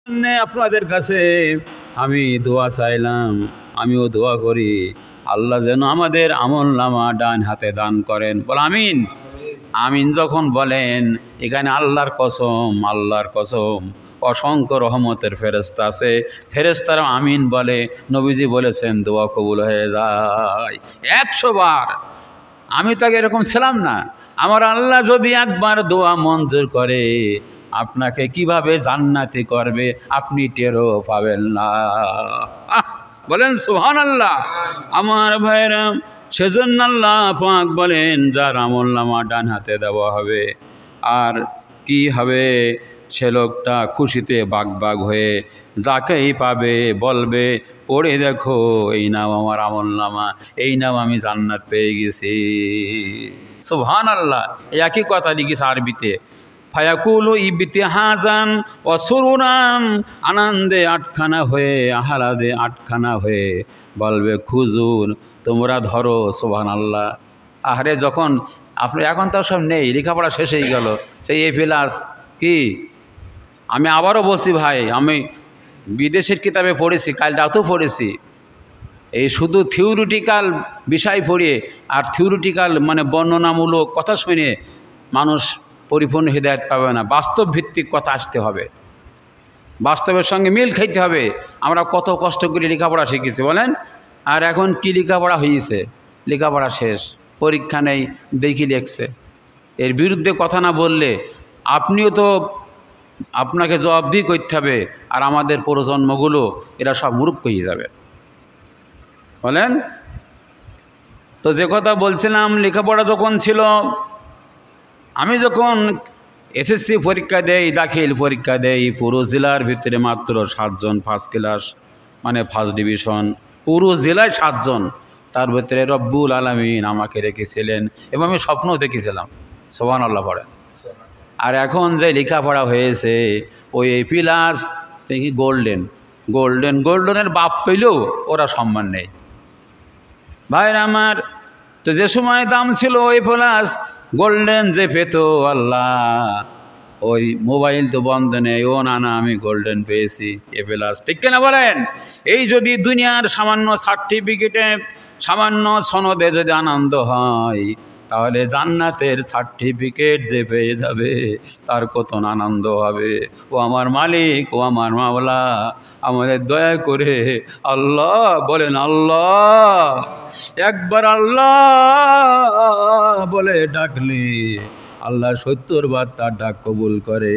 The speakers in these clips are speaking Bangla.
আপনাদের কাছে আমি দোয়া চাইলাম, আমিও দোয়া করি আল্লাহ যেন আমাদের আমলনামা ডান হাতে দান করেন। বল আমিন। আমিন যখন বলেন, এখানে আল্লাহর কসম অসংখ্য রহমতের ফেরেশতা আছে, ফেরেশতারা আমিন বলে। নবীজি বলেছেন দোয়া কবুল হয়ে যায় 100 বার। আমি তো আগে এরকম ছিলাম না। আমার আল্লাহ যদি একবার দোয়া মঞ্জুর করে, আপনাকে কিভাবে জান্নাতি করবে আপনি টেরও পাবেন না। বলেন সুবহানাল্লাহ। আমার ভাইরা, সেজন্য আল্লাহ পাক বলেন যার আমলনামা ডান হাতে দেওয়া হবে, আর কি হবে, সে লোকটা খুশিতে বাগবাগ হয়ে যাকেই পাবে বলবে, পড়ে দেখো এই নাও আমার আমলনামা, এই নাও আমি জান্নাত পেয়ে গেছি। সুবহানাল্লাহ। একই কথা লিখিস আরবিতে। ফায়াকুলু ইবতিহাজান ও সুরুরান, আনন্দে আটখানা হয়ে, আহলাদে আটখানা হয়ে বলবে খুজুন, তোমরা ধরো। সুবহানাল্লাহ। আহারে, যখন আপনি এখন তো সব নেই, লেখাপড়া শেষ হয়ে গেল, সেই এ প্লাস কি। আমি আবারও বলছি ভাই, আমি বিদেশের কিতাবে পড়েছি, কাল রাতেও পড়েছি। এই শুধু থিওরিটিক্যাল বিষয় পড়িয়ে আর থিওরিটিক্যাল মানে বর্ণনামূলক কথা শুনে মানুষ পরিপূর্ণ হিদায়াত পাবে না। বাস্তব ভিত্তিক কথা আসতে হবে, বাস্তবের সঙ্গে মিল খাইতে হবে। আমরা কত কষ্ট করে লেখাপড়া শিখেছি বলেন, আর এখন কি লেখাপড়া হয়েছে? লেখাপড়া শেষ, পরীক্ষা নেই, দেখি লেখছে। এর বিরুদ্ধে কথা না বললে আপনিও তো, আপনাকে জবাবদিহি করতে হবে, আর আমাদের প্রজন্মগুলো এরা সব মূর্খ হয়ে যাবে। বলেন তো, যে কথা বলছিলাম, লেখাপড়া যখন ছিল, আমি যখন এসএসসি পরীক্ষা দেই, দাখিল পরীক্ষা দেই, পুরো জেলার ভিতরে মাত্র 7 জন ফার্স্ট ক্লাস, মানে ফার্স্ট ডিভিশন, পুরো জেলায় 7 জন। তার ভিতরে রব্বুল আলামিন আমাকে রেখেছিলেন, এবং আমি স্বপ্ন দেখেছিলাম। সুবহানাল্লাহ পড়ে। আর এখন যে লেখাপড়া হয়েছে, ওই এ প্লাস দেখি গোল্ডেনের বাপ পেলেও ওরা সম্মান নেই। ভাইরা আমার, তো যে সময় দাম ছিল ওই প্লাস গোল্ডেন যে পেত, আল্লাহ, ওই মোবাইল তো বন্ধ নেই, ও না আমি গোল্ডেন পেয়েছি, এ প্লাস। ঠিক কিনা বলেন? এই যদি দুনিয়ার সামান্য সার্টিফিকেটে, সামান্য সনদে যদি আনন্দ হয়, তাহলে জান্নাতের সার্টিফিকেট যে পেয়ে যাবে তার কত আনন্দ হবে। ও আমার মালিক, ও আমার মাওলা, আমাদের দয়া করে আল্লাহ বলেন, আল্লাহ, একবার আল্লাহ বলে ডাকলে আল্লাহ 70 বার তার ডাক কবুল করে।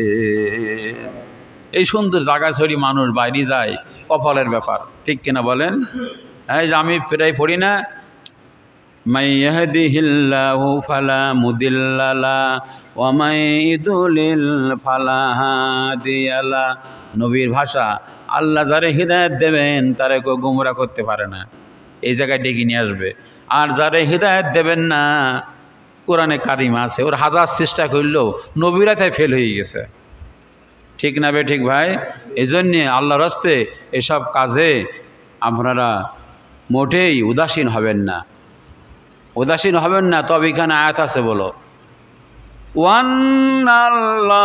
এই সুন্দর জায়গা ছড়ি মানুষ বাইরে যায়, কপালের ব্যাপার। ঠিক কিনা বলেন? এই যে আমি প্রায় পড়ি না, মাই ইয়াহদিহিল্লাহু ফালা মুদিল্লা লাহু ওয়া মাই ইউদ্লিল ফালা হাদিয়া লাহু। নবীর ভাষা, আল্লাহ যারে হিদায়াত দেবেন তারে কেউ গোমরা করতে পারে না, এই জায়গায় ডেকে নিয়ে আসবে। আর যারে হিদায়াত দেবেন না, কোরআনে কারিম আছে, ওর হাজার চেষ্টা করলেও নবীরা তাই ফেল হয়ে গেছে। ঠিক না বে ঠিক ভাই? এই জন্যে আল্লাহর রাস্তে এসব কাজে আপনারা মোটেই উদাসীন হবেন না, উদাসীন হবেন না। তবে এখানে আয়াত আছে, বলো ওয়ান্নাল্লাহা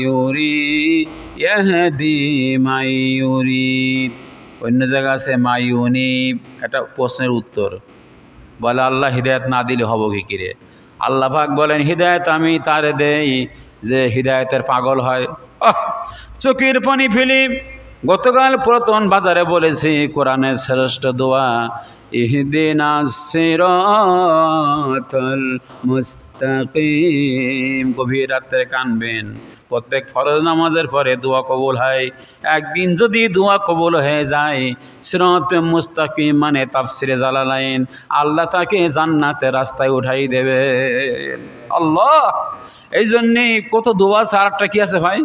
ইউরিদ ইয়াহদি মাই ইউরিদ। অন্য জায়গা আছে মাই ইউনিব। এটা প্রশ্নের উত্তর। বলে আল্লাহ হিদায়াত না দিলে হব কি কিরে? আল্লাহ পাক বলেন হিদায়াত আমি তারে দেই যে হিদায়াতের পাগল হয়। চোখের পানি ফেলি। গতকাল পুরাতন বাজারে বলেছি, কোরআনের শ্রেষ্ঠ দোয়া ইহদিনাস সিরাতাল মুস্তাকিম। গভীর রাত্রে কানবেন। প্রত্যেক ফরজ নামাজের পরে দোয়া কবুল হয়। একদিন যদি দোয়া কবুল হয়ে যায়, সিরাতে মুস্তাকিম মানে তাফসিরে জালালাইন, আল্লাহ তাকে জান্নাতের রাস্তায় উঠাই দেবে। আল্লাহ, এই জন্যে কত দোয়া আছে। আর একটা কি আছে ভাই?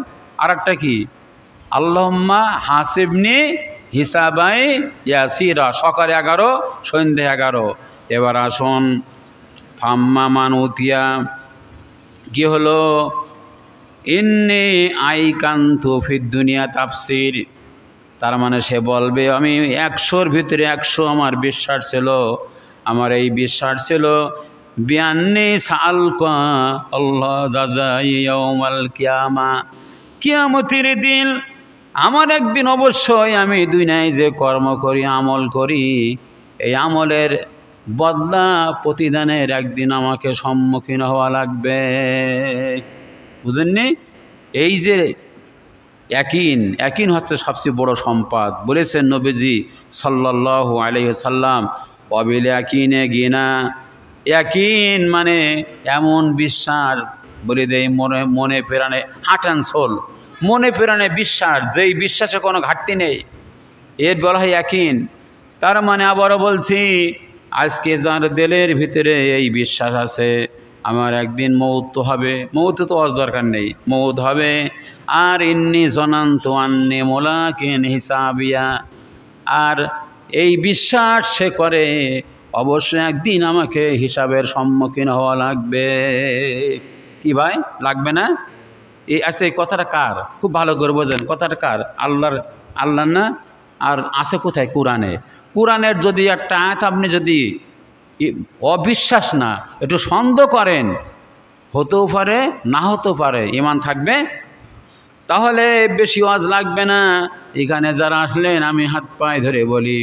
আর একটা কি? আল্লাহুম্মা হাসিবনি হিসাবাই ইয়াসিরা। সকালে 11, সন্ধ্যে 11। এবার আসুন, ফাম্মা মান উতিয়া, কি হলো? ইন্নি আইকান্তু ফিদ দুনিয়া তাফসির। তার মানে সে বলবে আমি 100-র ভিতরে 100 আমার বিশ্বাস ছিল। আমার এই বিশ্বাস ছিল বিআন্নি সাআলকা আল্লাহ জাযাই ইয়াউমাল কিয়ামা, কিয়ামতের দিন আমার একদিন অবশ্যই আমি দুনিয়ায় যে কর্ম করি আমল করি এই আমলের বদলা প্রতিদানের একদিন আমাকে সম্মুখীন হওয়া লাগবে। বুঝেননি? এই যে ইয়াকিন হচ্ছে সবচেয়ে বড় সম্পদ। বলেছেন নবীজি সাল্লাল্লাহু আলাইহি ওয়াসাল্লাম, ওয়াবিল ইয়াকিনে গিনা। ইয়াকিন মানে এমন বিশ্বাস, বলে দেয় মনে প্রাণে, হার্ট অ্যান্ড সোল, মনে প্রাণে বিশ্বাস, যেই বিশ্বাসে কোনো ঘাটতি নেই, এর বলা হয় ইয়াকিন। তার মানে আবারও বলছি, আজকে যার দিলের ভিতরে এই বিশ্বাস আছে আমার একদিন মৌত তো হবে, মৌত তো আজ দরকার নেই, মৌত হবে, আর ইন্নি জনান্ত আন্নি মোলাকিন হিসাবিয়া, আর এই বিশ্বাস সে করে অবশ্যই একদিন আমাকে হিসাবের সম্মুখীন হওয়া লাগবে। কি ভাই, লাগবে না? আচ্ছা, এই কথাটা কার? খুব ভালো করে বোঝেন, কথাটা কার? আল্লাহর না? আর আছে কোথায়? কোরআনে। কোরআনের যদি একটা আয়াত আপনি যদি অবিশ্বাস না, একটু সন্দেহ করেন, হতেও পারে না হতেও পারে, ঈমান থাকবে, তাহলে বেশি ওয়াজ লাগবে না। এখানে যারা আসলেন আমি হাত পায়ে ধরে বলি,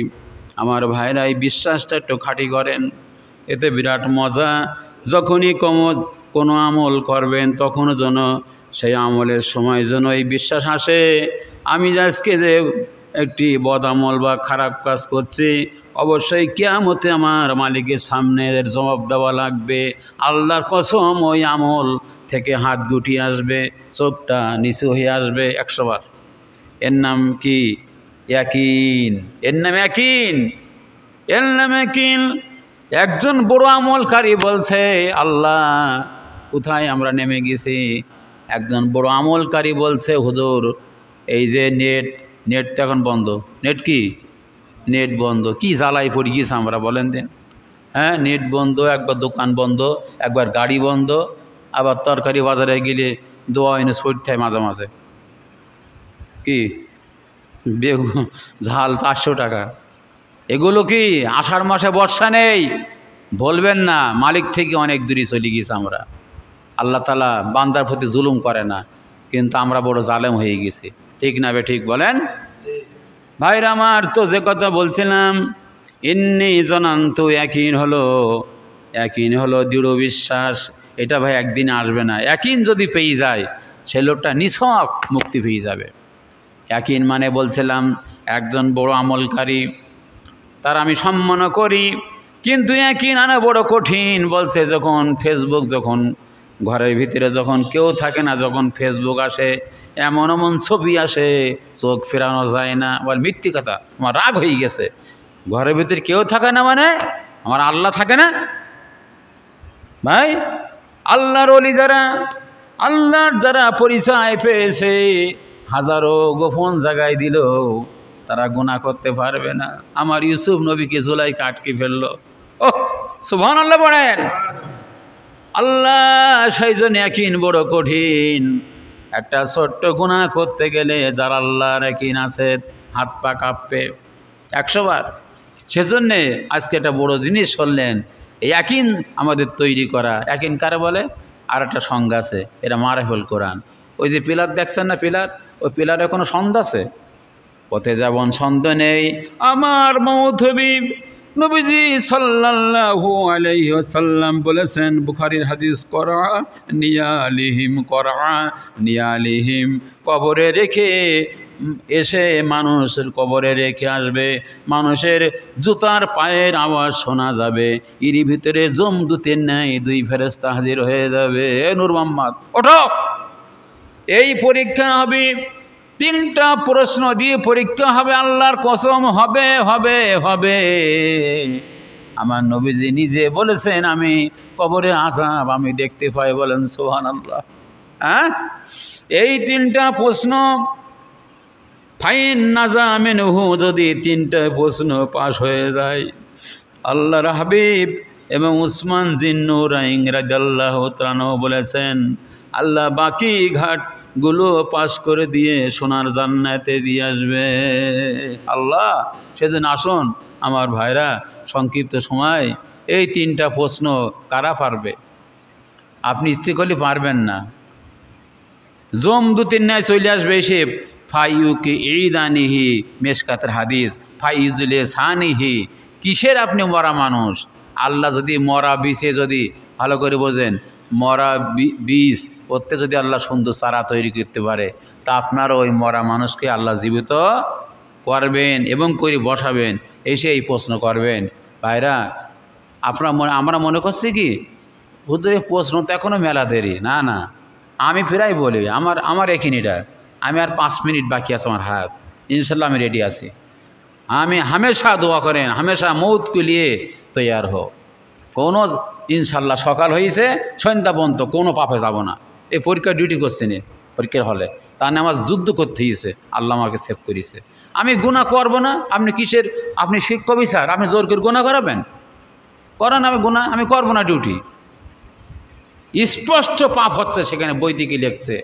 আমার ভাইরা এই বিশ্বাসটা একটু খাঁটি করেন, এতে বিরাট মজা। যখনই কোনো আমল করবেন তখনও যেন সেই আমলের সময় যেন এই বিশ্বাস আসে, আমি আজকে যে একটি বদ আমল বা খারাপ কাজ করছি অবশ্যই কিয়ামতে আমার মালিকের সামনে এর জবাব দেওয়া লাগবে। আল্লাহর কসম ওই আমল থেকে হাত গুটিয়ে আসবে, চোখটা নিচু হয়ে আসবে 100 বার। এর নাম কি? ইয়াকিন। এর নাম ইয়াকিন, এর নাম ইয়াকিন। একজন বড় আমলকারী বলছে, আল্লাহ কোথায় আমরা নেমে গেছি। একজন বড় আমলকারী বলছে, হুজুর এই যে নেট তো এখন বন্ধ। নেট কি? নেট বন্ধ। কি জ্বালাই পড়ে গিয়েছে আমরা, বলেন দিন। হ্যাঁ, নেট বন্ধ, একবার দোকান বন্ধ, একবার গাড়ি বন্ধ, আবার তরকারি বাজারে গেলে দোয়া এনে সরতে হয় মাঝে মাঝে। কি বেগুন ঝাল 400 টাকা। এগুলো কি আষাঢ় মাসে বর্ষা নেই? বলবেন না, মালিক থেকে অনেক দূরে চলে গেছি আমরা। আল্লাহ তাআলা বান্দার প্রতি জুলুম করে না, কিন্তু আমরা বড় জালেম হয়ে গেছি। ঠিক না বে ঠিক বলেন? ভাইরা আমার, তো যে কথা বলছিলাম, ইন্নি জনান্তু, ইয়াকিন হলো দৃঢ় বিশ্বাস। এটা ভাই একদিন আসবে না। ইয়াকিন যদি পেয়ে যায় সে লোকটা নিছক মুক্তি পেয়ে যাবে। ইয়াকিন মানে বলছিলাম একজন বড় আমলকারী, তার আমি সম্মান করি, কিন্তু ইয়াকিন আনা বড় কঠিন। বলছে যখন ফেসবুক, যখন ঘরের ভিতরে যখন কেউ থাকে না, যখন ফেসবুক আসে এমন এমন ছবি আসে চোখ ফেরানো যায় না। বল মিথ্যে কথা, আমার রাগ হয়ে গেছে। ঘরের ভিতরে কেউ থাকে না মানে আমার আল্লাহ থাকে না? ভাই, আল্লাহর ওলি যারা, আল্লাহর যারা পরিচয় পেয়েছে, হাজারো গোপন জায়গায় দিল, তারা গুনাহ করতে পারবে না। আমার ইউসুফ নবীকে জুলাইখা আটকে ফেললো। ও সুবহানাল্লাহ বলেন। আল্লাহ সেই জন্য ইয়াকিন বড় কঠিন। একটা ছোট্ট গুনাহ করতে গেলে যার আল্লাহর ইয়াকিন আছে হাত পা কাঁপবে 100 বার। সেজন্যে আজকে একটা বড় জিনিস শুনলেন, ইয়াকিন আমাদের তৈরি করা। ইয়াকিন কারে বলে? আর একটা সংজ্ঞা আছে, এটা মারিফুল কোরআন। ওই যে পিলার দেখছেন না, পিলার, ওই পিলারে কোনো ছন্দ আছে? পথে যেমন ছন্দ নেই, আমার মৌধবী নবীজি সাল্লাল্লাহু আলাইহি ওয়াসাল্লাম বলেছেন, বুখারীর হাদিস, করা নিয়ালিহিম, কবরে রেখে এসে মানুষের কবরে রেখে আসবে, মানুষের জুতার পায়ের আওয়াজ শোনা যাবে, এরই ভিতরে জমদূতের ন্যায় 2 ফেরেশতা হাজির হয়ে যাবে। নূর মোহাম্মদ ওঠো, এই পরীক্ষা হবে, 3টা প্রশ্ন দিয়ে পরীক্ষা হবে। আল্লাহর কসম হবে হবে হবে। আমার নবীজি নিজে বলেছেন, আমি কবরে আযাব আমি দেখতে পাই। বলেন সুবহানাল্লাহ। হ্যাঁ, এই 3টা প্রশ্ন, ফাইন নাজা মিনহু, যদি 3টা প্রশ্ন পাশ হয়ে যায়, আল্লাহর হাবিব এবং উসমান জিন্নুরাইন রাদিয়াল্লাহু তাআলা বলেছেন, আল্লাহ বাকি ঘাটগুলো পাশ করে দিয়ে সোনার জান্নাতে দিয়ে আসবে আল্লাহ। সেদিন আসুন আমার ভাইরা, সংক্ষিপ্ত সময় এই 3টা প্রশ্ন কারা পারবে? আপনি ইচ্ছে করলে পারবেন না, জমদূতের ন্যায় চলে আসবে এসে ফাইউকে ঈদানিহি মেশকাতের হাদিস ফাইজুলে সানিহি। কিসের আপনি মরা মানুষ? আল্লাহ যদি মরা বিষে যদি ভালো করে বোঝেন, মরা বীজ ওতে যদি আল্লাহ সুন্দর চারা তৈরি করতে পারে, তা আপনার ওই মরা মানুষকে আল্লাহ জীবিত করবেন এবং করে বসাবেন, এসে এই প্রশ্ন করবেন। ভাইরা, আমরা মনে করছি কি হুজুর এই প্রশ্ন তো এখনও মেলা দেরি। না না, আমি প্রায় বলি আমার এখানিটা আমি আর 5 মিনিট বাকি আছে আমার হাত, ইনশাল্লাহ আমি রেডি আছি। আমি হামেশা দোয়া করেন, হামেশা মৌত কে লিয়ে তৈয়ার হো। কোনো ইনশাল্লাহ সকাল হয়েছে সন্ধ্যা পর্যন্ত কোনো পাপে যাব না। এই পরীক্ষার ডিউটি করছে নি, পরীক্ষার হলে তার নামাজ যুদ্ধ করতে হয়েছে, আল্লাহ আমাকে সেভ করেছে। আমি গুনাহ করব না। আপনি কিসের, আপনি শিক্ষক বিচার, আপনি জোর করে গুনাহ করাবেন? করেন, আমি গুনাহ আমি করবো না ডিউটি। স্পষ্ট পাপ হচ্ছে সেখানে, বই দিকে লিখছে,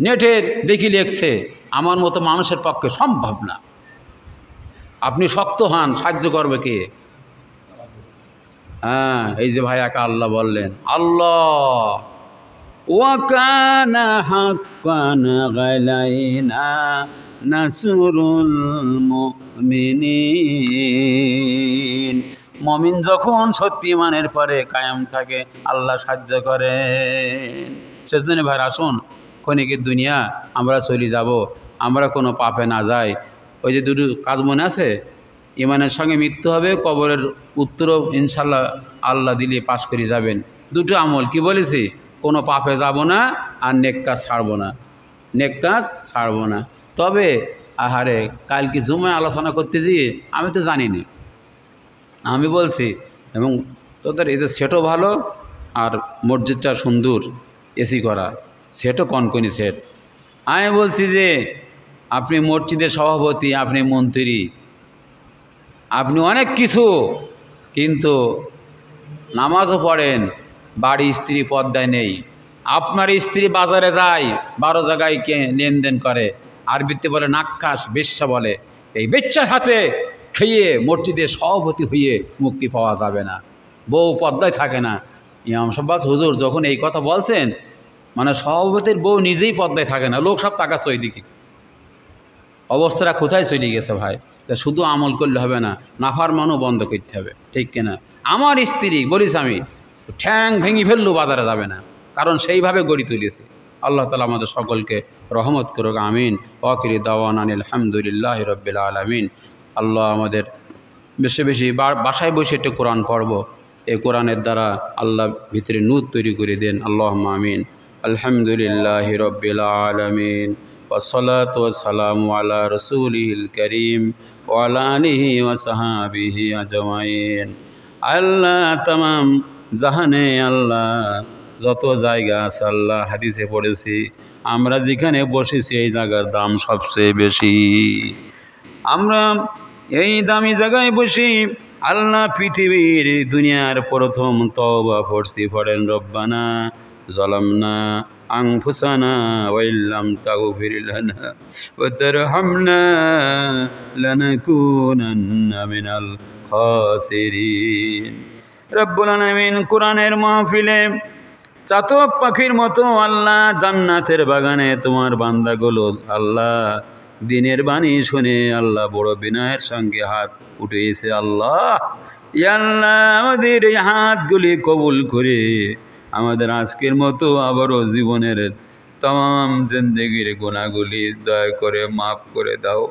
নেটের দেখি লিখছে। আমার মতো মানুষের পক্ষে সম্ভব না। আপনি শক্ত হন, সাহায্য করবে কে? হ্যাঁ, এই যে ভাই একা আল্লাহ বললেন, আল্লাহ ওয়াকানা হাক্কান গালাইনা নাসরুল মুমিনিন। মমিন যখন সত্যিমানের পরে কায়েম থাকে আল্লাহ সাহায্য করেন। সেজন্য ভাই আসুন, ক্ষণিকের দুনিয়া আমরা চলে যাব, আমরা কোনো পাপে না যাই। ওই যে দুটো কাজ মনে আছে, ইমানের সঙ্গে মৃত্যু হবে, কবরের উত্তরও ইনশাল্লাহ আল্লাহ দিলে পাশ করে যাবেন। দুটো আমল কি বলেছি, কোনো পাপে যাব না আর নেক কাজ ছাড়বো না, নেক কাজ ছাড়বো না। তবে আহারে কালকে জুমায় আলোচনা করতে গিয়ে আমি তো জানিনি, আমি বলছি এবং তোদের এদের সেটও ভালো আর মসজিদটা সুন্দর, এসি করা, সেটও কনকনি সেট। আমি বলছি যে আপনি মসজিদের সভাপতি, আপনি মন্ত্রী, আপনি অনেক কিছু, কিন্তু নামাজও পড়েন, বাড়ি স্ত্রী পর্দায় নেই। আপনার স্ত্রী বাজারে যায়, 12 জায়গায় লেনদেন করে, আরবিতে বলে নাক্কাশ, বেশ্যা বলে। এই বেচ্চার হাতে খেয়ে মসজিদের সভাপতি হয়ে মুক্তি পাওয়া যাবে না। বউ পর্দায় থাকে না। ইমাম সাহেব হুজুর যখন এই কথা বলছেন, মানে সভাপতির বউ নিজেই পর্দায় থাকে না, লোক সব টাকা চই দিকে। অবস্থাটা কোথায় চলে গেছে ভাই? তা শুধু আমল করলে হবে না, নাফরমানও বন্ধ করতে হবে, ঠিক কিনা? আমার স্ত্রী বলিস আমি ঠ্যাং ভেঙে ফেললেও বাজারে যাবে না, কারণ সেইভাবে গড়ি তুলেছে। আল্লাহ তাআলা আমাদের সকলকে রহমত করুক, আমিন। ওয়াকিরি দাওয়ানা আলহামদুলিল্লাহ রাব্বিল আলামিন। আল্লাহ আমাদের বেশি বেশি বাসায় বসে একটু কোরআন পড়ব, এই কোরআনের দ্বারা আল্লাহ ভিতরে নূর তৈরি করে দেন। আল্লাহুম্মা আমিন। আলহামদুলিল্লাহ রাব্বিল আলামিন ওয়াসসালাতু ওয়াসসালামু আলা রাসূলিল কারীম ওয়া আলা আলিহি ওয়া সাহবিহি আজমাইন। আল্লাহ তামাম জাহানে আল্লাহ যত জায়গা আছে আল্লাহ হাদিসে পড়েছি, আমরা যেখানে বসেছি এই জায়গার দাম সবচেয়ে বেশি। আমরা এই দামি জায়গায় বসি আল্লাহ পৃথিবীর দুনিয়ার প্রথম তওবা পড়ছি, পড়েন রব্বানা যালামনা আনফুসানা ওয়া ইল্লাম তাগফির লানা ওয়া তারহামনা লানাকুনান্না মিনাল খাসিরিন। রব্বুল আলামিন কোরআনের মাহফিলে চাতক পাখির মতো আল্লাহ জান্নাতের বাগানে তোমার বান্দাগুলো আল্লাহ দিনের বাণী শুনে আল্লাহ বড় বিনয়ের সঙ্গে হাত উঠেছে। আল্লাহ ইয়া আল্লাহ আমাদের এই হাতগুলি কবুল করে আমাদের আজকের মতো আবারও জীবনের तमाम जिंदगीर गुनाहগুলি দয়া করে মাফ করে দাও।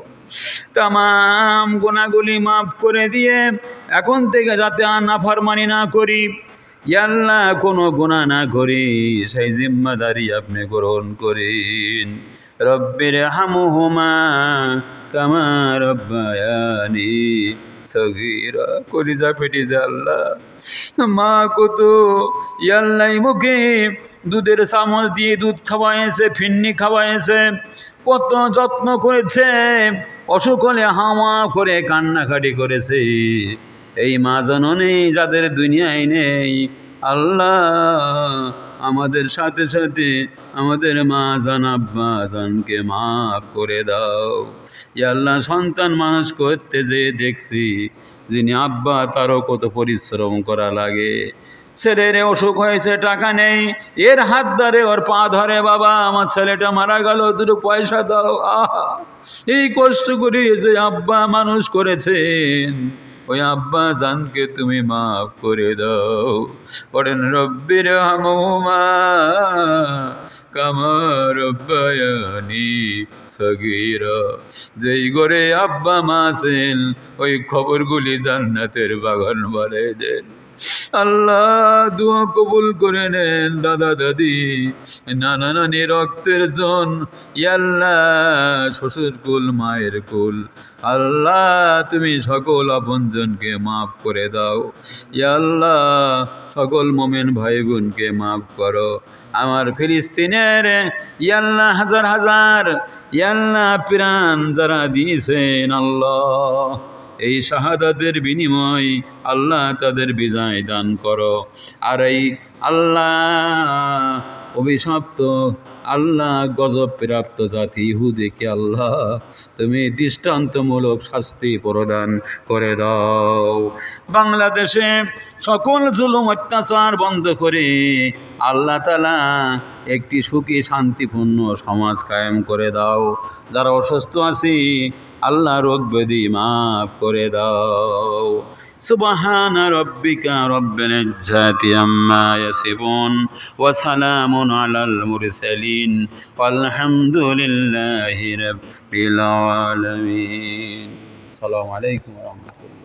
तमाम গুনাহগুলি মাফ করে দিয়ে এখন থেকে যাতে আর নাফরমানি না করি, ইয়া আল্লাহ কোনো গুনাহ না করি সেই জিম্মাদারি আপনি গ্রহণ করেন। রব্বির হামহুমা কামা রব্বায়ানি সগীরা। কলিজা ফেটে যায় আল্লাহ, মা কত ইয়া আল্লাহ মুখে দুধের চামচ দিয়ে দুধ খাওয়াইছে, ফিন্নি খাওয়াইছে, কত যত্ন করেছে, অসুখ হলে হাওয়া করে কান্নাকাটি করেছে। এই মা জননী যাদের দুনিয়ায় নেই আল্লাহ আমাদের সাথে সাথে আমাদের মা জান আব্বা জানকে মাফ করে দাও। ইয়া আল্লাহ সন্তান মানুষ করতে যে দেখছি যিনি আব্বা তারও কত পরিশ্রম করা লাগে, ছেলের অসুখ হয়েছে, টাকা নেই, এর হাত ধরে ওর পা ধরে, বাবা আমার ছেলেটা মারা গেল, দুটো পয়সা দাও। আহা, এই কষ্ট করে যে আব্বা মানুষ করেছেন, ওই আব্বা জানকে তুমি মাফ করে দাও। পড়েন রব্বির হামহুমা কামা রব্বায়ানি সগীরা। যেই ঘরে আব্বা মা আছেন ওই খবরগুলি জান্নাতের বাগান বানায় দেন। আল্লাহ দুয়া কবুল করে নেন। দাদা দাদি, নানা নানি, রক্তের জন, আল্লাহ শ্বশুর কুল, মায়ের কুল, আল্লাহ তুমি সকল আপনজনকে মাফ করে দাও। আল্লাহ সকল মোমেন ভাই বোনকে মাফ করো। আমার ফিলিস্তিনের আল্লাহ হাজার হাজার আল্লাহ প্রাণ যারা দিয়েছেন, আল্লাহ এই শাহাদাতের বিনিময় আল্লাহ তাদের বিজয় দান করো। আর এই আল্লাহ অভিশপ্ত আল্লাহ গজব প্রাপ্ত জাতি ইহুদিকে আল্লাহ তুমি দৃষ্টান্তমূলক শাস্তি প্রদান করে দাও। বাংলাদেশে সকল জুলুম অত্যাচার বন্ধ করে আল্লাহ তাআলা একটি সুখী শান্তিপূর্ণ সমাজ কায়েম করে দাও। যারা অসুস্থ আছে আল্লাহ রোগ ব্যাধি মাফ করে দাও। সুবহানা রাব্বিকা রব্বিল ইজ্জাতি আম্মা ইয়াসিফুন ওয়া সালামুন আলাল মুরসালিন ওয়ালহামদুলিল্লাহি রাব্বিল আলামিন। আসসালামু আলাইকুম ওয়া রাহমাতুল্লাহ।